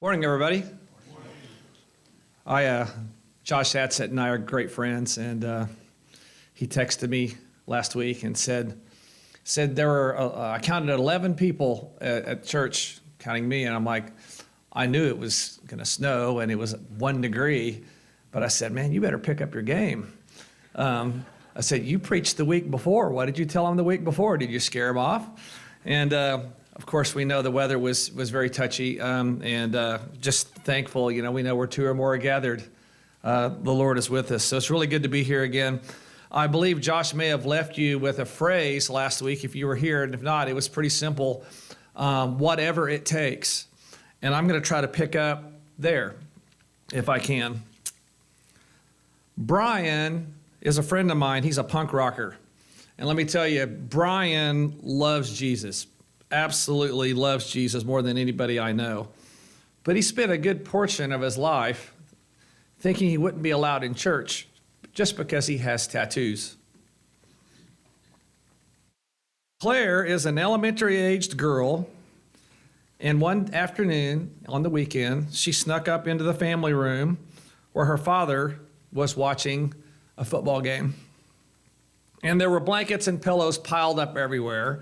Morning, everybody. Josh Hatsett and I are great friends, and he texted me last week and said there were, I counted 11 people at church, counting me, and I'm like, I knew it was going to snow, and it was 1 degree, but I said, man, you better pick up your game. I said, you preached the week before. What did you tell them the week before? Did you scare them off? And of course, we know the weather was very touchy, and just thankful. You know, we know where two or more are gathered, the Lord is with us. So it's really good to be here again. I believe Josh may have left you with a phrase last week if you were here, and if not, it was pretty simple, whatever it takes. And I'm going to try to pick up there if I can. Brian is a friend of mine. He's a punk rocker. And let me tell you, Brian loves Jesus. Absolutely loves Jesus more than anybody I know. But he spent a good portion of his life thinking he wouldn't be allowed in church just because he has tattoos. Claire is an elementary-aged girl, and one afternoon on the weekend, she snuck up into the family room where her father was watching a football game. And there were blankets and pillows piled up everywhere.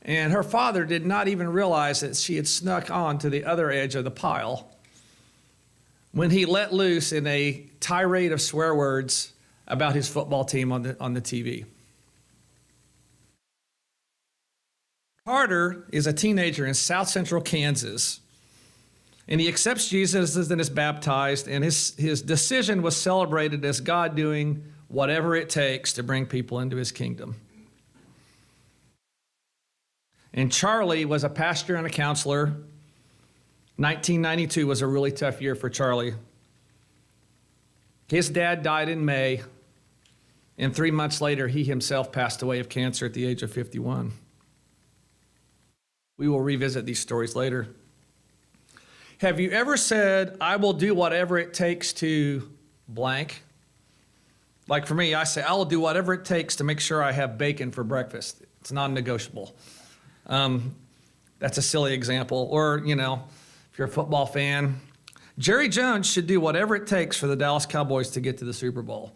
And her father did not even realize that she had snuck on to the other edge of the pile when he let loose in a tirade of swear words about his football team on the TV. Carter is a teenager in South Central Kansas, and he accepts Jesus and is baptized, and his decision was celebrated as God doing whatever it takes to bring people into his kingdom. And Charlie was a pastor and a counselor. 1992 was a really tough year for Charlie. His dad died in May, and 3 months later, he himself passed away of cancer at the age of 51. We will revisit these stories later. Have you ever said, I will do whatever it takes to blank? Like for me, I say, I will do whatever it takes to make sure I have bacon for breakfast. It's non-negotiable. That's a silly example. Or, you know, if you're a football fan, Jerry Jones should do whatever it takes for the Dallas Cowboys to get to the Super Bowl.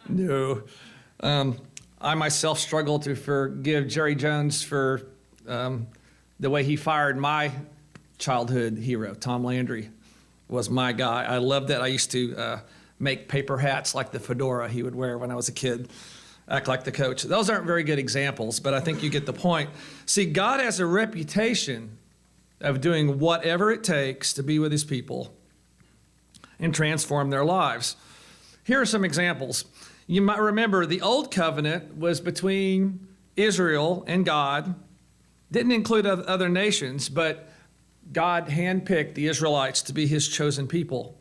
No. I myself struggle to forgive Jerry Jones for the way he fired my childhood hero. Tom Landry was my guy. I loved that. I used to make paper hats like the fedora he would wear when I was a kid. Act like the coach. Those aren't very good examples, but I think you get the point. See, God has a reputation of doing whatever it takes to be with his people and transform their lives. Here are some examples. You might remember the old covenant was between Israel and God. Didn't include other nations, but God handpicked the Israelites to be his chosen people.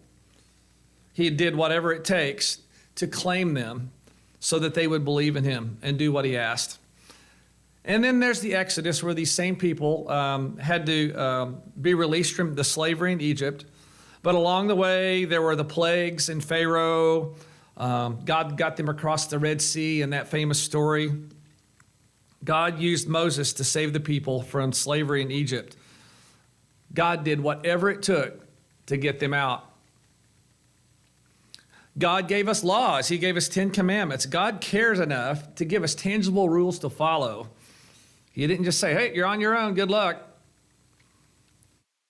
He did whatever it takes to claim them so that they would believe in him and do what he asked. And then there's the Exodus, where these same people had to be released from the slavery in Egypt. But along the way, there were the plagues in Pharaoh. God got them across the Red Sea in that famous story. God used Moses to save the people from slavery in Egypt. God did whatever it took to get them out. God gave us laws. He gave us 10 commandments. God cares enough to give us tangible rules to follow. He didn't just say, hey, you're on your own, good luck.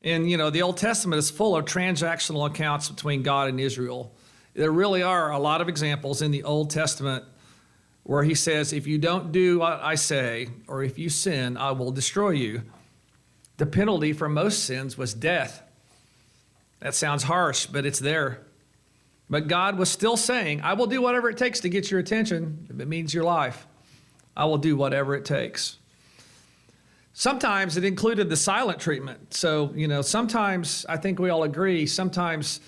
And, you know, the Old Testament is full of transactional accounts between God and Israel. There really are a lot of examples in the Old Testament where he says, if you don't do what I say, or if you sin, I will destroy you. The penalty for most sins was death. That sounds harsh, but it's there. But God was still saying, I will do whatever it takes to get your attention. If it means your life, I will do whatever it takes. Sometimes it included the silent treatment. So, you know, sometimes I think we all agree, sometimes,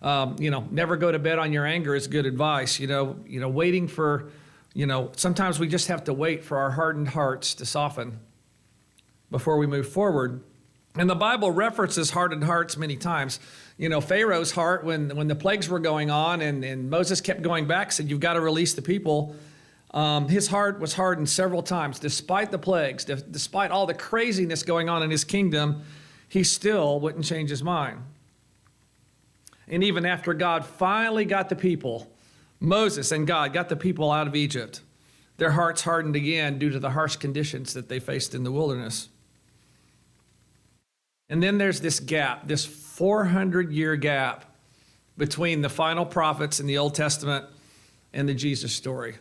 never go to bed on your anger is good advice. Waiting for, sometimes we just have to wait for our hardened hearts to soften before we move forward. And the Bible references hardened hearts many times. Pharaoh's heart, when the plagues were going on and Moses kept going back, said, you've got to release the people. His heart was hardened several times. Despite the plagues, despite all the craziness going on in his kingdom, he still wouldn't change his mind. And even after God finally got the people, Moses and God got the people out of Egypt, their hearts hardened again due to the harsh conditions that they faced in the wilderness. And then there's this gap, this 400-year gap between the final prophets in the Old Testament and the Jesus story.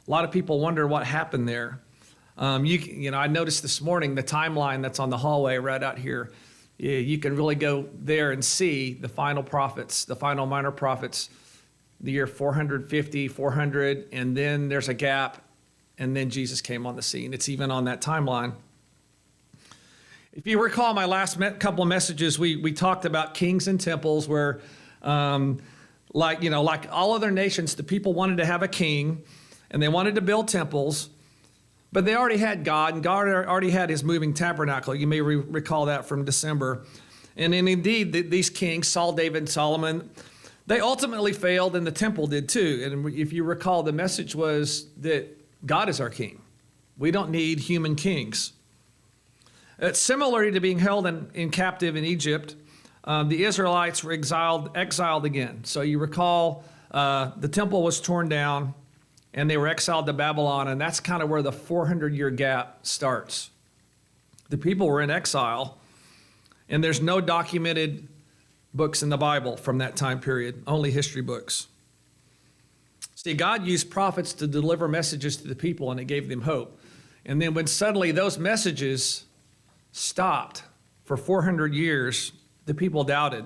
A lot of people wonder what happened there. I noticed this morning the timeline that's on the hallway right out here. You can really go there and see the final prophets, the final minor prophets, the year 450, 400, and then there's a gap, and then Jesus came on the scene. It's even on that timeline. If you recall my last couple of messages, we talked about kings and temples where, like all other nations, the people wanted to have a king, and they wanted to build temples, but they already had God, and God already had his moving tabernacle. You may recall that from December. And then indeed, these kings, Saul, David, and Solomon, they ultimately failed, and the temple did too. And if you recall, the message was that God is our king. We don't need human kings. Similarly to being held in captive in Egypt, the Israelites were exiled again. So you recall the temple was torn down and they were exiled to Babylon, and that's kind of where the 400-year gap starts. The people were in exile, and there's no documented books in the Bible from that time period, only history books. See, God used prophets to deliver messages to the people, and it gave them hope. And then when suddenly those messages stopped for 400 years, the people doubted.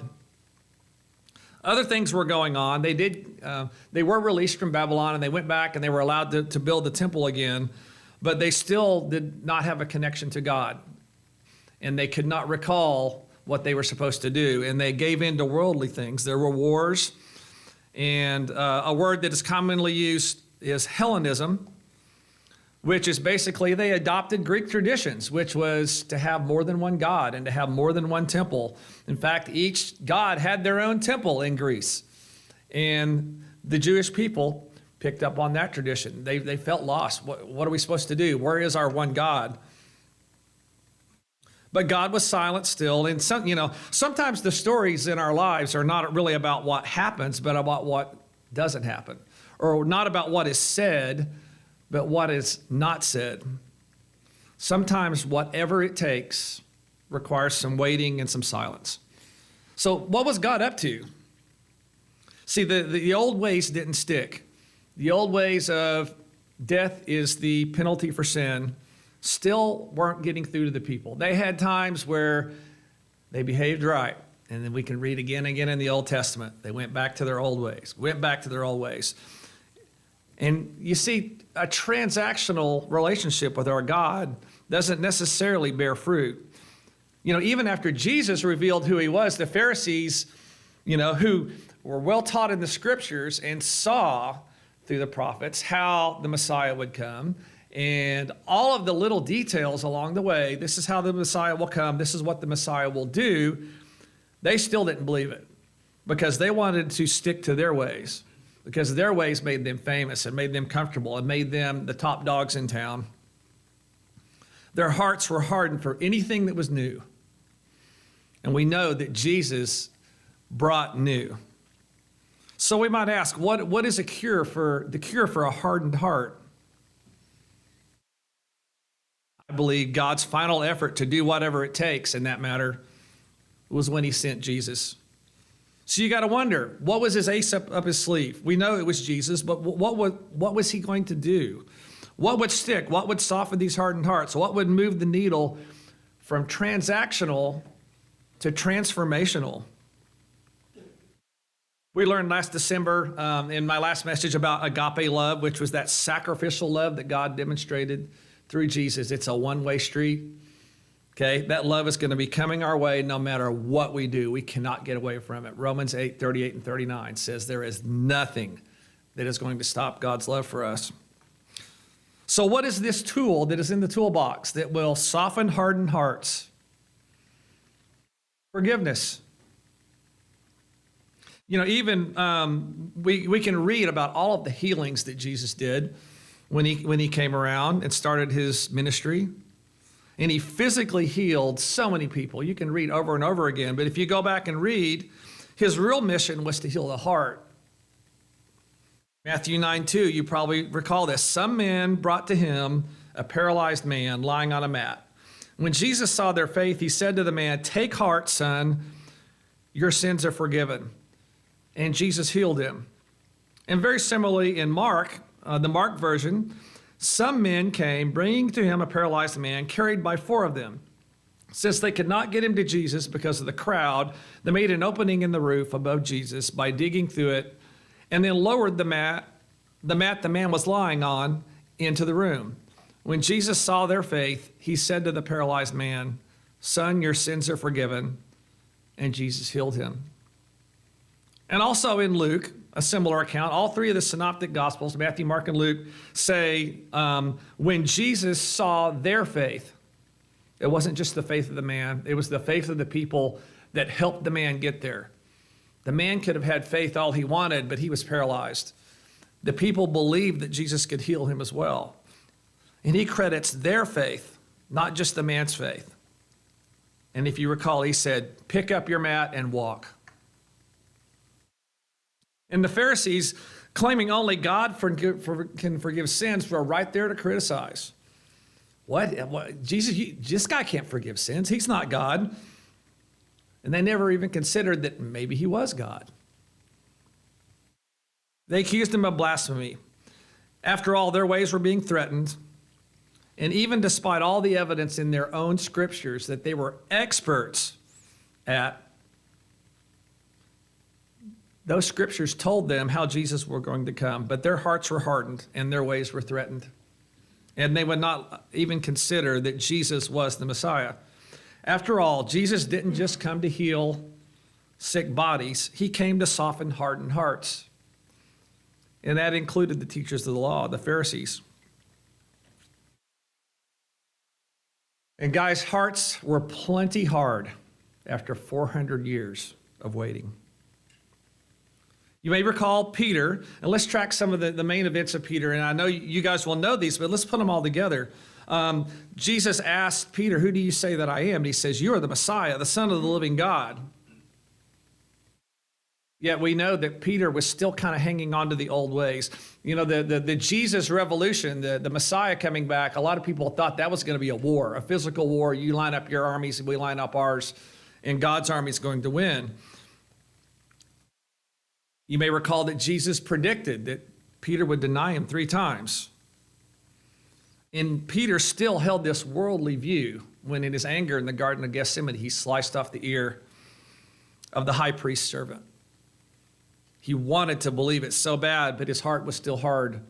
Other things were going on. They were released from Babylon, and they went back and they were allowed to build the temple again, but they still did not have a connection to God. And they could not recall what they were supposed to do, and they gave in to worldly things. There were wars, and a word that is commonly used is Hellenism, which is basically they adopted Greek traditions, which was to have more than one God and to have more than one temple. In fact, each God had their own temple in Greece. And the Jewish people picked up on that tradition. They felt lost. What are we supposed to do? Where is our one God? But God was silent still. And sometimes the stories in our lives are not really about what happens, but about what doesn't happen. Or not about what is said, but what is not said. Sometimes whatever it takes requires some waiting and some silence. So what was God up to? See, the old ways didn't stick. The old ways of death is the penalty for sin still weren't getting through to the people. They had times where they behaved right. And then we can read again and again in the Old Testament. They went back to their old ways. And you see, a transactional relationship with our God doesn't necessarily bear fruit. Even after Jesus revealed who he was, the Pharisees, who were well taught in the scriptures and saw through the prophets how the Messiah would come and all of the little details along the way, this is how the Messiah will come, this is what the Messiah will do, they still didn't believe it because they wanted to stick to their ways. Because their ways made them famous and made them comfortable and made them the top dogs in town. Their hearts were hardened for anything that was new. And we know that Jesus brought new. So we might ask, what is the cure for a hardened heart? I believe God's final effort to do whatever it takes in that matter was when he sent Jesus. So you got to wonder, what was his ace up his sleeve? We know it was Jesus, but what was he going to do? What would stick? What would soften these hardened hearts? What would move the needle from transactional to transformational? We learned last December in my last message about agape love, which was that sacrificial love that God demonstrated through Jesus. It's a one-way street. Okay, that love is going to be coming our way no matter what we do. We cannot get away from it. Romans 8:38 and 39 says there is nothing that is going to stop God's love for us. So what is this tool that is in the toolbox that will soften hardened hearts? Forgiveness. Even we can read about all of the healings that Jesus did. when he came around and started his ministry. And he physically healed so many people. You can read over and over again. But if you go back and read, his real mission was to heal the heart. Matthew 9:2, you probably recall this. Some men brought to him a paralyzed man lying on a mat. When Jesus saw their faith, he said to the man, "Take heart, son, your sins are forgiven." And Jesus healed him. And very similarly in Mark, the Mark version, some men came, bringing to him a paralyzed man, carried by 4 of them. Since they could not get him to Jesus because of the crowd, they made an opening in the roof above Jesus by digging through it, and then lowered the mat the man was lying on, into the room. When Jesus saw their faith, he said to the paralyzed man, "Son, your sins are forgiven." And Jesus healed him. And also in Luke, a similar account, all 3 of the synoptic gospels, Matthew, Mark, and Luke, say when Jesus saw their faith, it wasn't just the faith of the man, it was the faith of the people that helped the man get there. The man could have had faith all he wanted, but he was paralyzed. The people believed that Jesus could heal him as well. And he credits their faith, not just the man's faith. And if you recall, he said, "Pick up your mat and walk." And the Pharisees, claiming only God can forgive sins, were right there to criticize. What? Jesus, this guy can't forgive sins. He's not God. And they never even considered that maybe he was God. They accused him of blasphemy. After all, their ways were being threatened. And even despite all the evidence in their own scriptures that they were experts at, those scriptures told them how Jesus was going to come, but their hearts were hardened and their ways were threatened. And they would not even consider that Jesus was the Messiah. After all, Jesus didn't just come to heal sick bodies. He came to soften hardened hearts. And that included the teachers of the law, the Pharisees. And guys, hearts were plenty hard after 400 years of waiting. You may recall Peter, and let's track some of the main events of Peter, and I know you guys will know these, but let's put them all together. Jesus asked Peter, "Who do you say that I am?" And he says, "You are the Messiah, the Son of the living God." Yet we know that Peter was still kind of hanging on to the old ways. You know, the Jesus revolution, the Messiah coming back, a lot of people thought that was going to be a war, a physical war. You line up your armies and we line up ours, and God's army is going to win. You may recall that Jesus predicted that Peter would deny him 3 times. And Peter still held this worldly view when in his anger in the Garden of Gethsemane, he sliced off the ear of the high priest's servant. He wanted to believe it so bad, but his heart was still hard.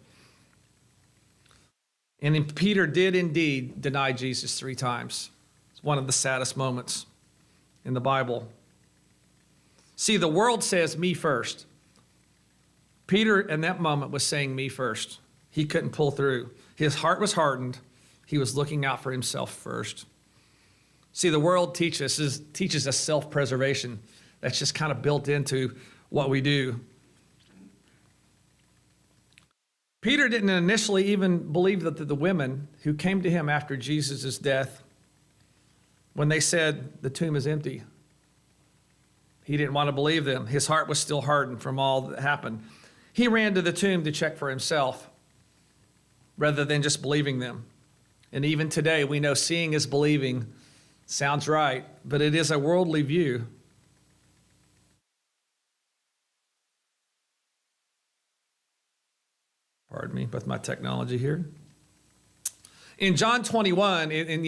And then Peter did indeed deny Jesus 3 times. It's one of the saddest moments in the Bible. See, the world says me first. Peter in that moment was saying me first. He couldn't pull through. His heart was hardened. He was looking out for himself first. See, the world teaches us self-preservation. That's just kind of built into what we do. Peter didn't initially even believe that the women who came to him after Jesus' death, when they said the tomb is empty, he didn't want to believe them. His heart was still hardened from all that happened. He ran to the tomb to check for himself rather than just believing them. And even today, we know seeing is believing. Sounds right, but it is a worldly view. Pardon me with my technology here. In John 21, in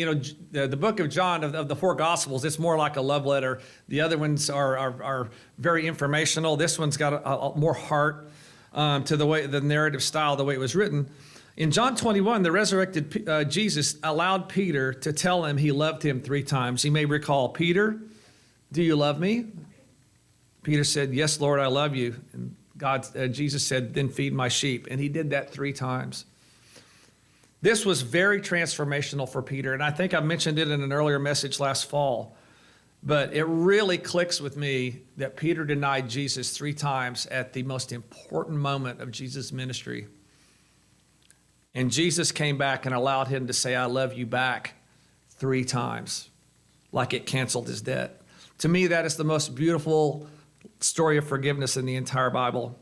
the book of John of the 4 Gospels, it's more like a love letter. The other ones are very informational. This one's got a more heart to the narrative style, the way it was written. In John 21, the resurrected Jesus allowed Peter to tell him he loved him 3 times. You may recall, "Peter, do you love me?" Peter said, "Yes, Lord, I love you." And Jesus said, "Then feed my sheep." And he did that 3 times. This was very transformational for Peter. And I think I mentioned it in an earlier message last fall. But it really clicks with me that Peter denied Jesus 3 times at the most important moment of Jesus' ministry. And Jesus came back and allowed him to say, I love you back 3 times, like it canceled his debt. To me, that is the most beautiful story of forgiveness in the entire Bible.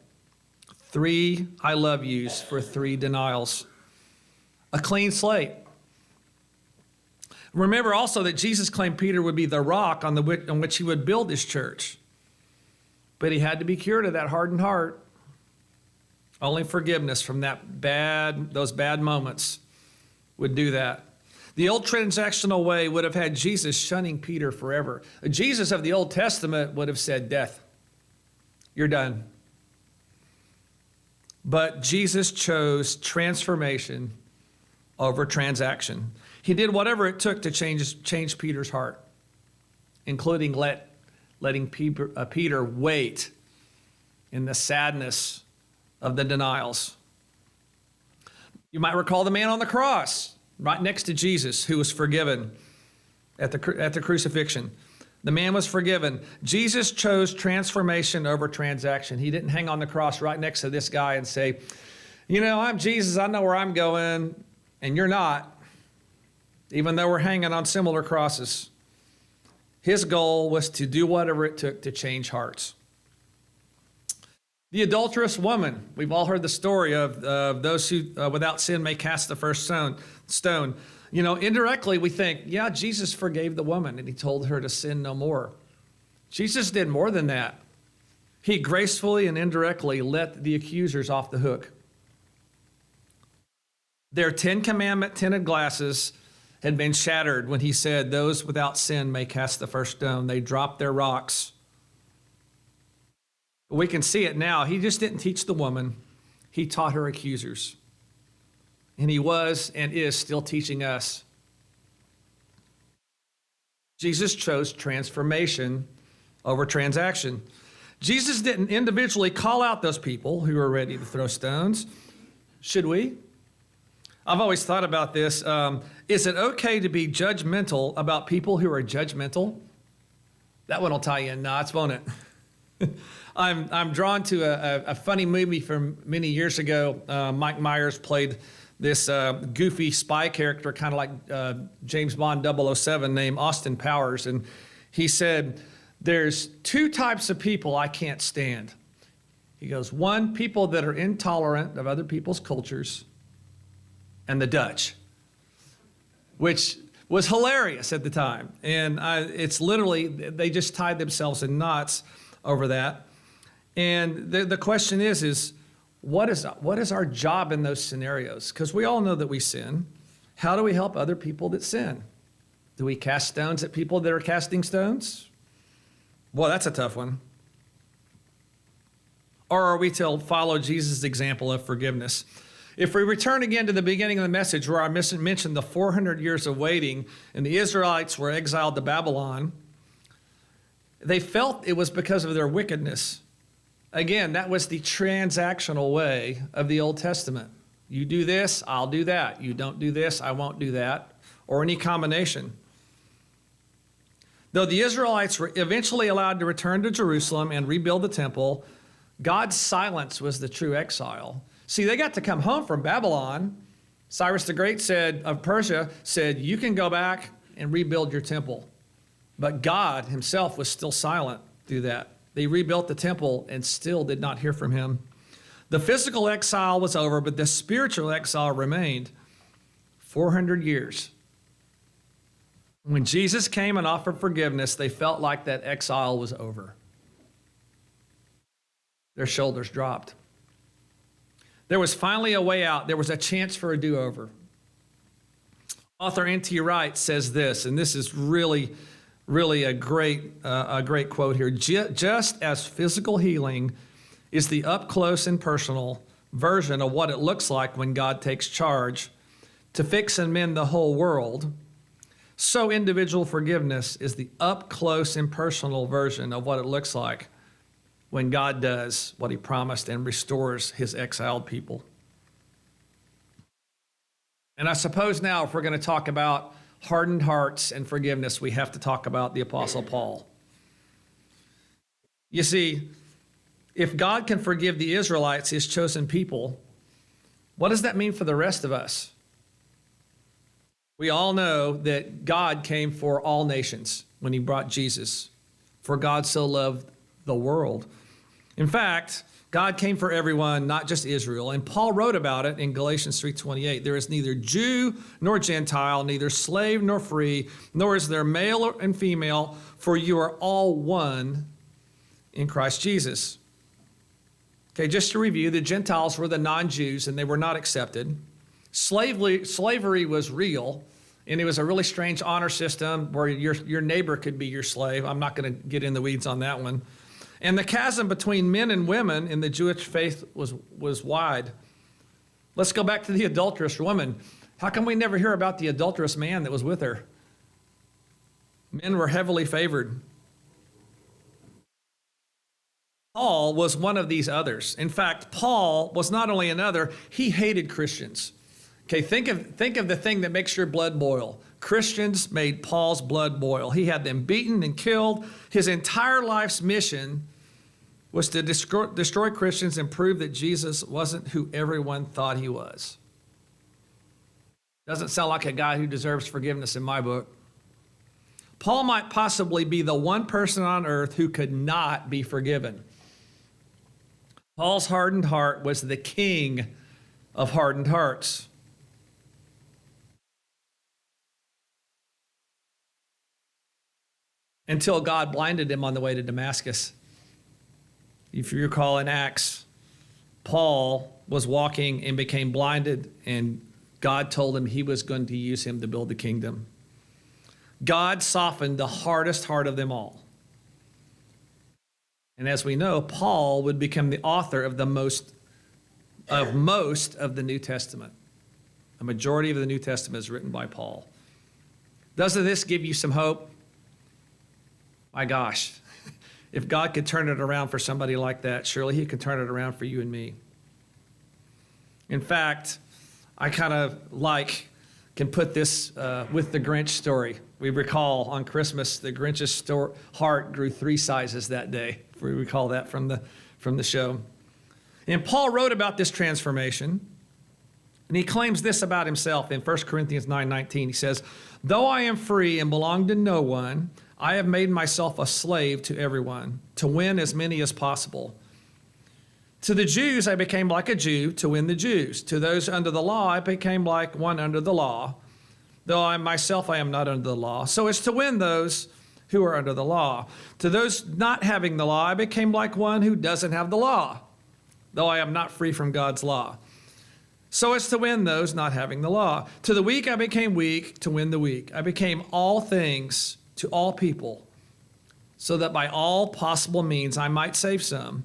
3 I love yous for 3 denials. A clean slate. Remember also that Jesus claimed Peter would be the rock on which he would build his church. But he had to be cured of that hardened heart. Only forgiveness from those bad moments would do that. The old transactional way would have had Jesus shunning Peter forever. Jesus of the Old Testament would have said, death, you're done. But Jesus chose transformation over transaction. He did whatever it took to change Peter's heart, including letting Peter wait in the sadness of the denials. You might recall the man on the cross right next to Jesus who was forgiven at the crucifixion. The man was forgiven. Jesus chose transformation over transaction. He didn't hang on the cross right next to this guy and say, you know, I'm Jesus, I know where I'm going, and you're not, even though we're hanging on similar crosses. His goal was to do whatever it took to change hearts. The adulterous woman, we've all heard the story of those who without sin may cast the first stone. You know, indirectly we think, yeah, Jesus forgave the woman and he told her to sin no more. Jesus did more than that. He gracefully and indirectly let the accusers off the hook. Their 10 commandment tinted glasses had been shattered when he said, those without sin may cast the first stone. They dropped their rocks. We can see it now. He just didn't teach the woman. He taught her accusers. And he was and is still teaching us. Jesus chose transformation over transaction. Jesus didn't individually call out those people who were ready to throw stones. Should we? I've always thought about this. Is it okay to be judgmental about people who are judgmental? That one will tie you in knots, won't it? I'm drawn to a funny movie from many years ago. Mike Myers played this goofy spy character, kind of like James Bond 007, named Austin Powers. And he said, there's 2 types of people I can't stand. He goes, 1, people that are intolerant of other people's cultures, and the Dutch, which was hilarious at the time. And it's literally, they just tied themselves in knots over that. And the question is what is our job in those scenarios? Because we all know that we sin. How do we help other people that sin? Do we cast stones at people that are casting stones? Well, that's a tough one. Or are we to follow Jesus' example of forgiveness? If we return again to the beginning of the message where I mentioned the 400 years of waiting and the Israelites were exiled to Babylon, they felt it was because of their wickedness. Again, that was the transactional way of the Old Testament. You do this, I'll do that. You don't do this, I won't do that, or any combination. Though the Israelites were eventually allowed to return to Jerusalem and rebuild the temple, God's silence was the true exile. See, they got to come home from Babylon. Cyrus the Great of Persia said, you can go back and rebuild your temple. But God himself was still silent through that. They rebuilt the temple and still did not hear from him. The physical exile was over, but the spiritual exile remained 400 years. When Jesus came and offered forgiveness, they felt like that exile was over. Their shoulders dropped. There was finally a way out. There was a chance for a do-over. Author N.T. Wright says this, and this is really a great quote here. Just as physical healing is the up-close and personal version of what it looks like when God takes charge to fix and mend the whole world, so individual forgiveness is the up-close and personal version of what it looks like when God does what he promised and restores his exiled people. And I suppose now, if we're going to talk about hardened hearts and forgiveness, we have to talk about the Apostle Paul. You see, if God can forgive the Israelites, his chosen people, What does that mean for the rest of us? We all know that God came for all nations when he brought Jesus. For God so loved the world. In fact, God came for everyone, not just Israel. And Paul wrote about it in Galatians 3:28. There is neither Jew nor Gentile, neither slave nor free, nor is there male and female, for you are all one in Christ Jesus. Okay, just to review, the Gentiles were the non-Jews and they were not accepted. Slavery was real, and it was a really strange honor system where your neighbor could be your slave. I'm not going to get in the weeds on that one. And the chasm between men and women in the Jewish faith was wide. Let's go back to the adulterous woman. How come we never hear about the adulterous man that was with her? Men were heavily favored. Paul was one of these others. In fact, Paul was not only another, he hated Christians. Okay, think of the thing that makes your blood boil. Christians made Paul's blood boil. He had them beaten and killed. His entire life's mission was to destroy Christians and prove that Jesus wasn't who everyone thought he was. Doesn't sound like a guy who deserves forgiveness in my book. Paul might possibly be the one person on earth who could not be forgiven. Paul's hardened heart was the king of hardened hearts. Until God blinded him on the way to Damascus. If you recall in Acts, Paul was walking and became blinded, and God told him he was going to use him to build the kingdom. God softened the hardest heart of them all. And as we know, Paul would become the author of most of the New Testament. A majority of the New Testament is written by Paul. Doesn't this give you some hope? My gosh, if God could turn it around for somebody like that, surely he could turn it around for you and me. In fact, I kind of can put this with the Grinch story. We recall on Christmas, the Grinch's heart grew 3 sizes that day. We recall that from the show. And Paul wrote about this transformation, and he claims this about himself in 1 Corinthians 9:19. He says, "Though I am free and belong to no one, I have made myself a slave to everyone, to win as many as possible. To the Jews, I became like a Jew to win the Jews. To those under the law, I became like one under the law, though I myself I am not under the law, so as to win those who are under the law. To those not having the law, I became like one who doesn't have the law, though I am not free from God's law, so as to win those not having the law. To the weak, I became weak to win the weak. I became all things to all people, so that by all possible means I might save some.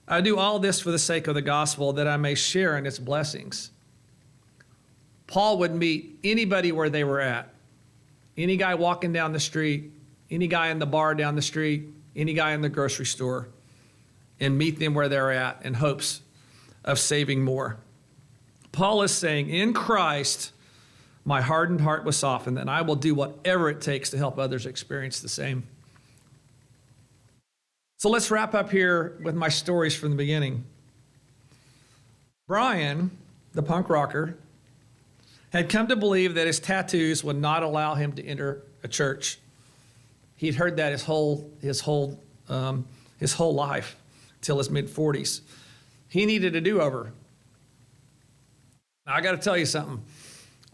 I do all this for the sake of the gospel, that I may share in its blessings." Paul would meet anybody where they were at. Any guy walking down the street, any guy in the bar down the street, any guy in the grocery store, and meet them where they're at in hopes of saving more. Paul is saying, in Christ, my hardened heart was softened, and I will do whatever it takes to help others experience the same. So let's wrap up here with my stories from the beginning. Brian, the punk rocker, had come to believe that his tattoos would not allow him to enter a church. He'd heard that his whole life till his mid-40s. He needed a do-over. Now, I got to tell you something.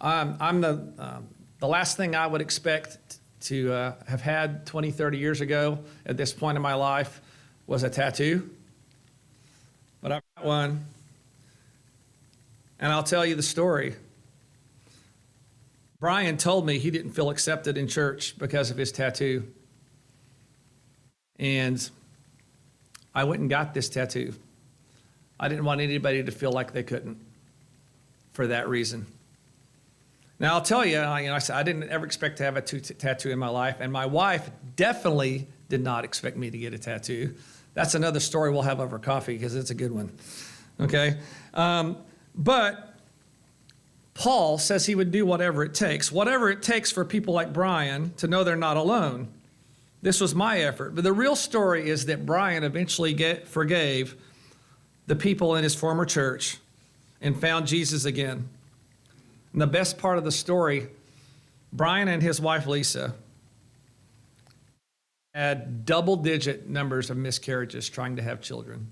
I'm the last thing I would expect to have had 20, 30 years ago at this point in my life was a tattoo. But I've got one, and I'll tell you the story. Brian told me he didn't feel accepted in church because of his tattoo. And I went and got this tattoo. I didn't want anybody to feel like they couldn't for that reason. Now, I'll tell you, I said I didn't ever expect to have a tattoo in my life, and my wife definitely did not expect me to get a tattoo. That's another story we'll have over coffee because it's a good one, okay? But Paul says he would do whatever it takes for people like Brian to know they're not alone. This was my effort. But the real story is that Brian eventually forgave the people in his former church and found Jesus again. And the best part of the story, Brian and his wife, Lisa, had double-digit numbers of miscarriages trying to have children.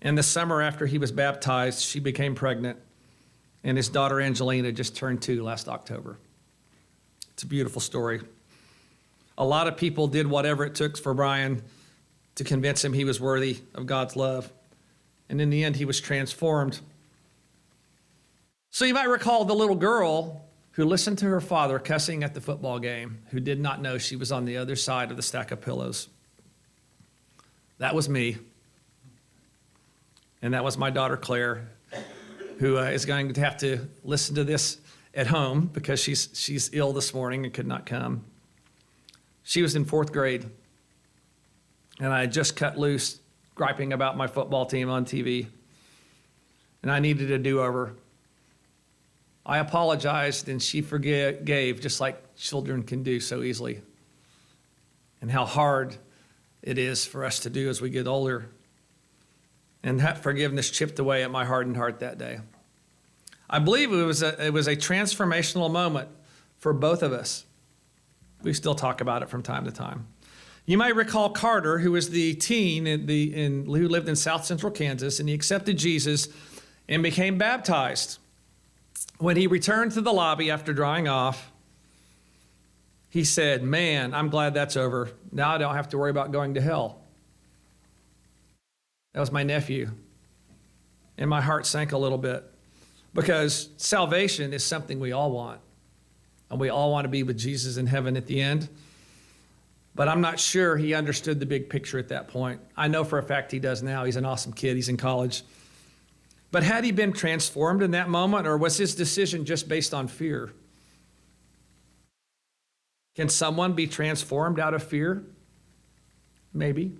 And the summer after he was baptized, she became pregnant, and his daughter Angelina just turned 2 last October. It's a beautiful story. A lot of people did whatever it took for Brian to convince him he was worthy of God's love. And in the end, he was transformed. So you might recall the little girl who listened to her father cussing at the football game, who did not know she was on the other side of the stack of pillows. That was me. And that was my daughter, Claire, who is going to have to listen to this at home because she's ill this morning and could not come. She was in 4th grade, and I had just cut loose griping about my football team on TV, and I needed a do-over. I apologized, and she forgave, just like children can do so easily, and how hard it is for us to do as we get older. And that forgiveness chipped away at my hardened heart that day. I believe it was a transformational moment for both of us. We still talk about it from time to time. You might recall Carter, who was the teen who lived in South Central Kansas, and he accepted Jesus and became baptized. When he returned to the lobby after drying off, he said, "Man, I'm glad that's over. Now I don't have to worry about going to hell." That was my nephew. And my heart sank a little bit because salvation is something we all want. And we all want to be with Jesus in heaven at the end. But I'm not sure he understood the big picture at that point. I know for a fact he does now. He's an awesome kid. He's in college. But had he been transformed in that moment, or was his decision just based on fear? Can someone be transformed out of fear? Maybe.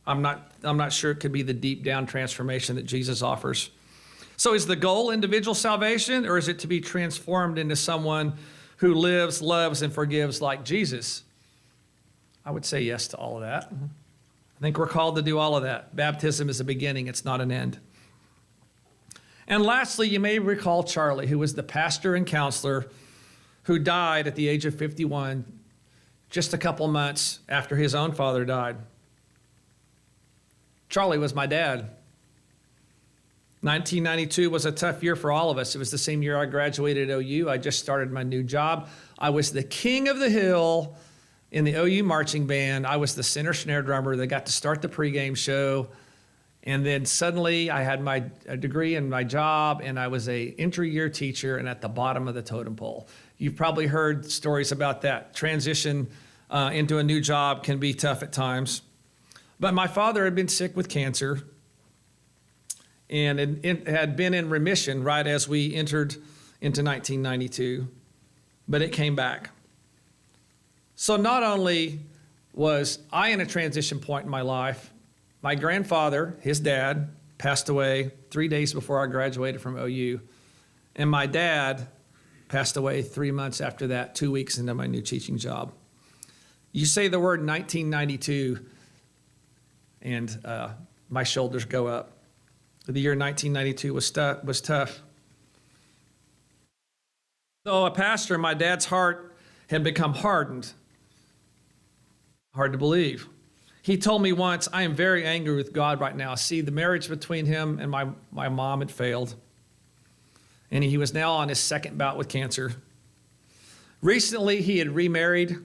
I'm not sure it could be the deep down transformation that Jesus offers. So is the goal individual salvation, or is it to be transformed into someone who lives, loves, and forgives like Jesus? I would say yes to all of that. I think we're called to do all of that. Baptism is a beginning, it's not an end. And lastly, you may recall Charlie, who was the pastor and counselor who died at the age of 51, just a couple months after his own father died. Charlie was my dad. 1992 was a tough year for all of us. It was the same year I graduated OU. I just started my new job. I was the king of the hill in the OU marching band. I was the center snare drummer that got to start the pregame show. And then suddenly I had my degree and my job, and I was a entry-year teacher and at the bottom of the totem pole. You've probably heard stories about that. Transition into a new job can be tough at times. But my father had been sick with cancer, and it had been in remission right as we entered into 1992, but it came back. So not only was I in a transition point in my life, my grandfather, his dad, passed away 3 days before I graduated from OU, and my dad passed away 3 months after that, 2 weeks into my new teaching job. You say the word 1992, and my shoulders go up. The year 1992 was tough. Though a pastor, my dad's heart had become hardened. Hard to believe. He told me once, "I am very angry with God right now. See, the marriage between him and my mom had failed. And he was now on his second bout with cancer. Recently, he had remarried,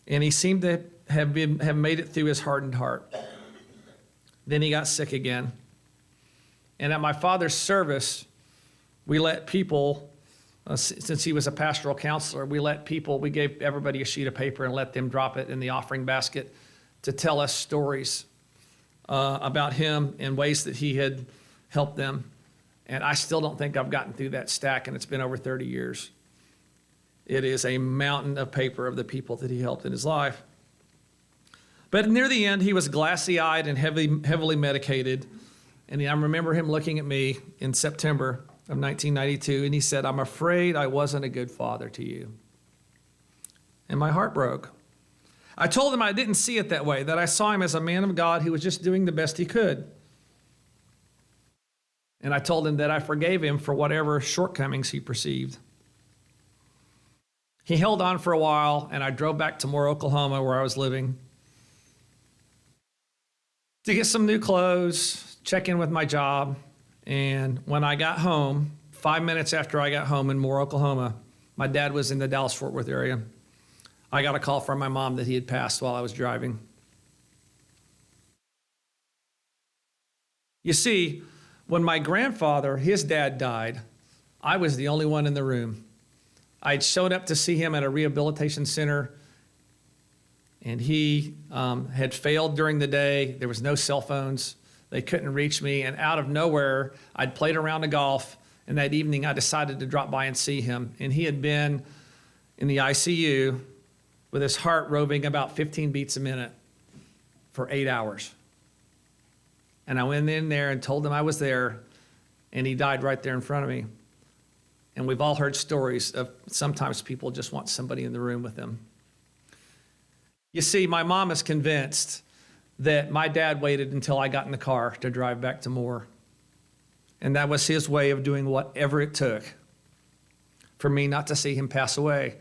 and he seemed to have made it through his hardened heart. Then he got sick again. And at my father's service, we let people, since he was a pastoral counselor, we gave everybody a sheet of paper and let them drop it in the offering basket to tell us stories about him and ways that he had helped them. And I still don't think I've gotten through that stack, and it's been over 30 years. It is a mountain of paper of the people that he helped in his life. But near the end, he was glassy-eyed and heavily medicated. And I remember him looking at me in September of 1992, and he said, "I'm afraid I wasn't a good father to you." And my heart broke. I told him I didn't see it that way, that I saw him as a man of God who was just doing the best he could. And I told him that I forgave him for whatever shortcomings he perceived. He held on for a while, and I drove back to Moore, Oklahoma, where I was living, to get some new clothes, check in with my job. And when I got home, 5 minutes after I got home in Moore, Oklahoma, my dad was in the Dallas-Fort Worth area. I got a call from my mom that he had passed while I was driving. You see, when my grandfather, his dad, died, I was the only one in the room. I'd showed up to see him at a rehabilitation center, and he had failed during the day. There was no cell phones. They couldn't reach me. And out of nowhere, I'd played a round of golf, and that evening I decided to drop by and see him. And he had been in the ICU with his heart roving about 15 beats a minute for 8 hours. And I went in there and told him I was there, and he died right there in front of me. And we've all heard stories of sometimes people just want somebody in the room with them. You see, my mom is convinced that my dad waited until I got in the car to drive back to Moore. And that was his way of doing whatever it took for me not to see him pass away,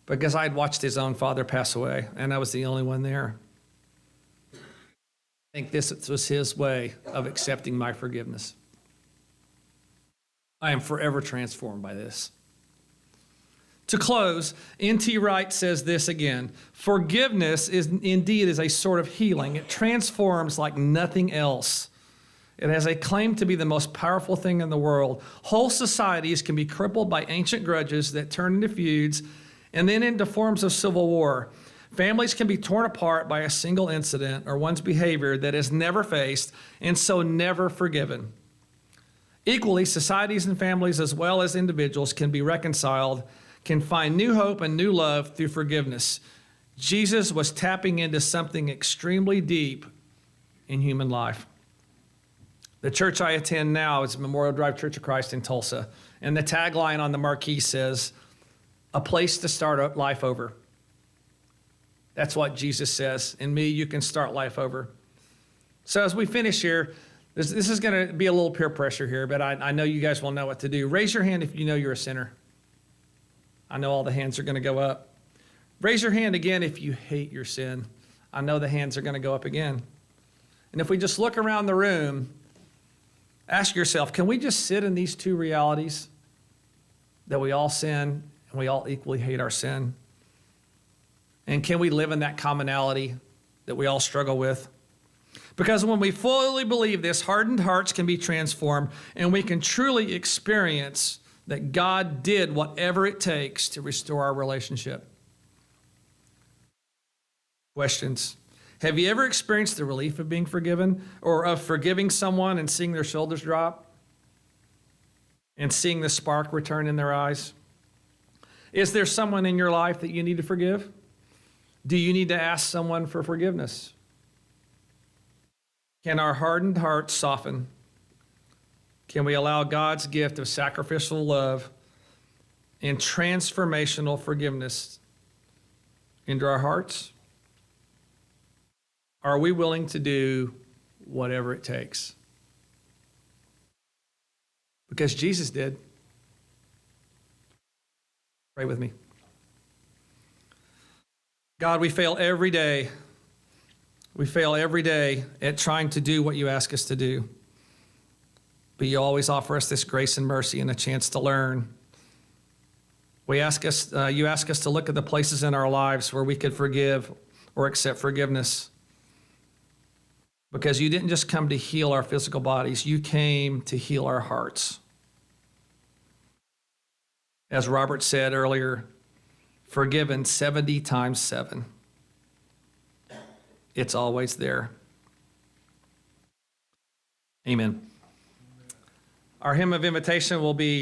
because I'd watched his own father pass away, and I was the only one there. I think this was his way of accepting my forgiveness. I am forever transformed by this. To close, N.T. Wright says this again: forgiveness is indeed a sort of healing. It transforms like nothing else. It has a claim to be the most powerful thing in the world. Whole societies can be crippled by ancient grudges that turn into feuds and then into forms of civil war. Families can be torn apart by a single incident or one's behavior that is never faced and so never forgiven. Equally, societies and families, as well as individuals, can be reconciled, can find new hope and new love through forgiveness. Jesus was tapping into something extremely deep in human life. The church I attend now is Memorial Drive Church of Christ in Tulsa, and the tagline on the marquee says, "A place to start life over." That's what Jesus says. In me, you can start life over. So as we finish here, this is going to be a little peer pressure here, but I know you guys will know what to do. Raise your hand if you know you're a sinner. I know all the hands are going to go up. Raise your hand again if you hate your sin. I know the hands are going to go up again. And if we just look around the room, ask yourself, can we just sit in these two realities, that we all sin and we all equally hate our sin? And can we live in that commonality that we all struggle with? Because when we fully believe this, hardened hearts can be transformed, and we can truly experience that God did whatever it takes to restore our relationship. Questions. Have you ever experienced the relief of being forgiven, or of forgiving someone and seeing their shoulders drop and seeing the spark return in their eyes? Is there someone in your life that you need to forgive? Do you need to ask someone for forgiveness? Can our hardened hearts soften? Can we allow God's gift of sacrificial love and transformational forgiveness into our hearts? Are we willing to do whatever it takes? Because Jesus did. Pray with me. God, we fail every day. We fail every day at trying to do what you ask us to do. But you always offer us this grace and mercy and a chance to learn. You ask us to look at the places in our lives where we could forgive or accept forgiveness. Because you didn't just come to heal our physical bodies, you came to heal our hearts. As Robert said earlier, forgiven 70 times 7. It's always there. Amen. Our hymn of invitation will be